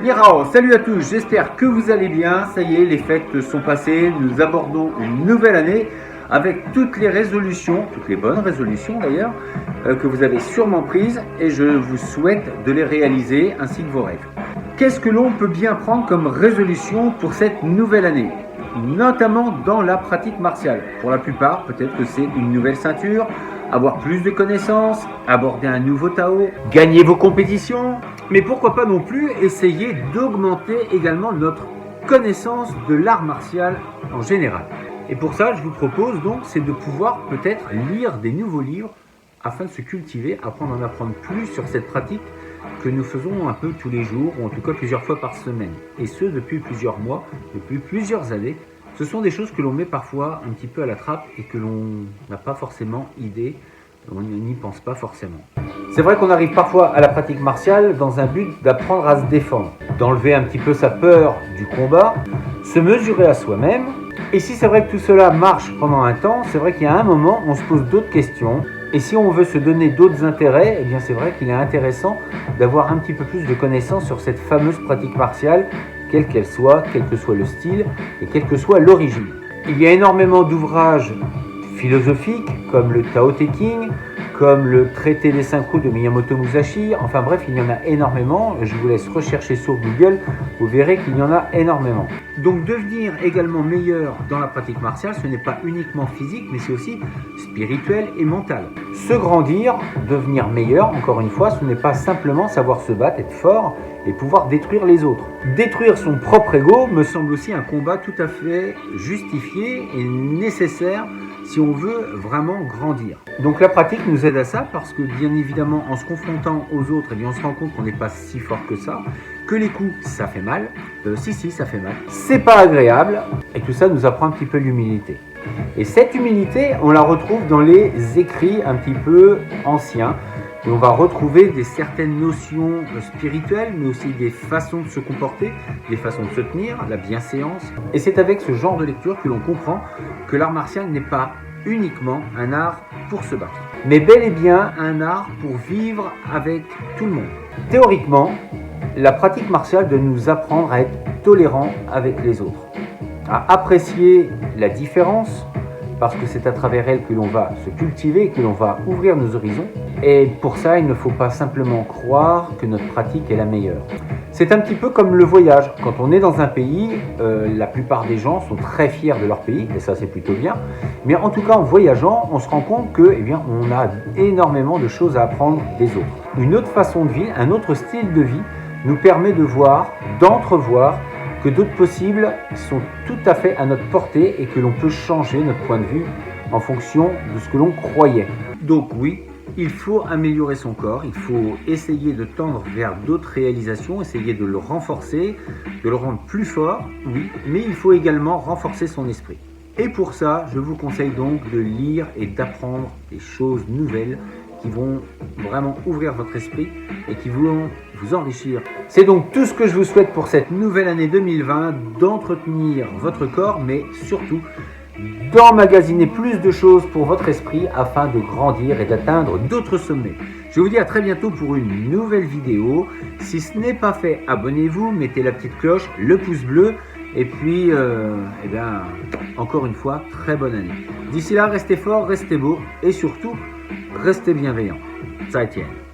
Nihao, salut à tous, j'espère que vous allez bien. Ça y est, les fêtes sont passées, nous abordons une nouvelle année avec toutes les résolutions, toutes les bonnes résolutions d'ailleurs, que vous avez sûrement prises et je vous souhaite de les réaliser ainsi que vos rêves. Qu'est-ce que l'on peut bien prendre comme résolution pour cette nouvelle année ? Notamment dans la pratique martiale. Pour la plupart, peut-être que c'est une nouvelle ceinture, avoir plus de connaissances, aborder un nouveau Tao, gagner vos compétitions, mais pourquoi pas non plus essayer d'augmenter également notre connaissance de l'art martial en général. Et pour ça, je vous propose donc, c'est de pouvoir peut-être lire des nouveaux livres afin de se cultiver, afin d'en apprendre plus sur cette pratique que nous faisons un peu tous les jours, ou en tout cas plusieurs fois par semaine. Et ce, depuis plusieurs mois, depuis plusieurs années. Ce sont des choses que l'on met parfois un petit peu à la trappe et que l'on n'a pas forcément idée, on n'y pense pas forcément. C'est vrai qu'on arrive parfois à la pratique martiale dans un but d'apprendre à se défendre, d'enlever un petit peu sa peur du combat, se mesurer à soi-même. Et si c'est vrai que tout cela marche pendant un temps, c'est vrai qu'il y a un moment, on se pose d'autres questions. Et si on veut se donner d'autres intérêts, eh bien c'est vrai qu'il est intéressant d'avoir un petit peu plus de connaissances sur cette fameuse pratique martiale, quelle qu'elle soit, quel que soit le style et quelle que soit l'origine. Il y a énormément d'ouvrages philosophiques comme le Tao Te Ching, comme le traité des 5 roues de Miyamoto Musashi, enfin bref, il y en a énormément, je vous laisse rechercher sur Google, vous verrez qu'il y en a énormément. Donc devenir également meilleur dans la pratique martiale, ce n'est pas uniquement physique, mais c'est aussi spirituel et mental. Se grandir, devenir meilleur, encore une fois, ce n'est pas simplement savoir se battre, être fort et pouvoir détruire les autres. Détruire son propre ego me semble aussi un combat tout à fait justifié et nécessaire si on veut vraiment grandir. Donc la pratique nous aide à ça parce que bien évidemment en se confrontant aux autres, eh bien, on se rend compte qu'on n'est pas si fort que ça, que les coups ça fait mal, si ça fait mal, c'est pas agréable et tout ça nous apprend un petit peu l'humilité. Et cette humilité on la retrouve dans les écrits un petit peu anciens. Et on va retrouver certaines notions spirituelles, mais aussi des façons de se comporter, des façons de se tenir, la bienséance. Et c'est avec ce genre de lecture que l'on comprend que l'art martial n'est pas uniquement un art pour se battre, mais bel et bien un art pour vivre avec tout le monde. Théoriquement, la pratique martiale doit nous apprendre à être tolérants avec les autres, à apprécier la différence, parce que c'est à travers elle que l'on va se cultiver, que l'on va ouvrir nos horizons. Et pour ça, il ne faut pas simplement croire que notre pratique est la meilleure. C'est un petit peu comme le voyage. Quand on est dans un pays, la plupart des gens sont très fiers de leur pays, et ça c'est plutôt bien. Mais en tout cas, en voyageant, on se rend compte que, eh bien, on a énormément de choses à apprendre des autres. Une autre façon de vivre, un autre style de vie nous permet de voir, d'entrevoir que d'autres possibles sont tout à fait à notre portée et que l'on peut changer notre point de vue en fonction de ce que l'on croyait. Donc oui, il faut améliorer son corps, il faut essayer de tendre vers d'autres réalisations, essayer de le renforcer, de le rendre plus fort, oui, mais il faut également renforcer son esprit. Et pour ça, je vous conseille donc de lire et d'apprendre des choses nouvelles qui vont vraiment ouvrir votre esprit et qui vont vous enrichir. C'est donc tout ce que je vous souhaite pour cette nouvelle année 2020, d'entretenir votre corps, mais surtout d'emmagasiner plus de choses pour votre esprit afin de grandir et d'atteindre d'autres sommets. Je vous dis à très bientôt pour une nouvelle vidéo. Si ce n'est pas fait, abonnez-vous, mettez la petite cloche, le pouce bleu et puis, eh bien, encore une fois, très bonne année. D'ici là, restez forts, restez beaux et surtout, restez bienveillants. 再见。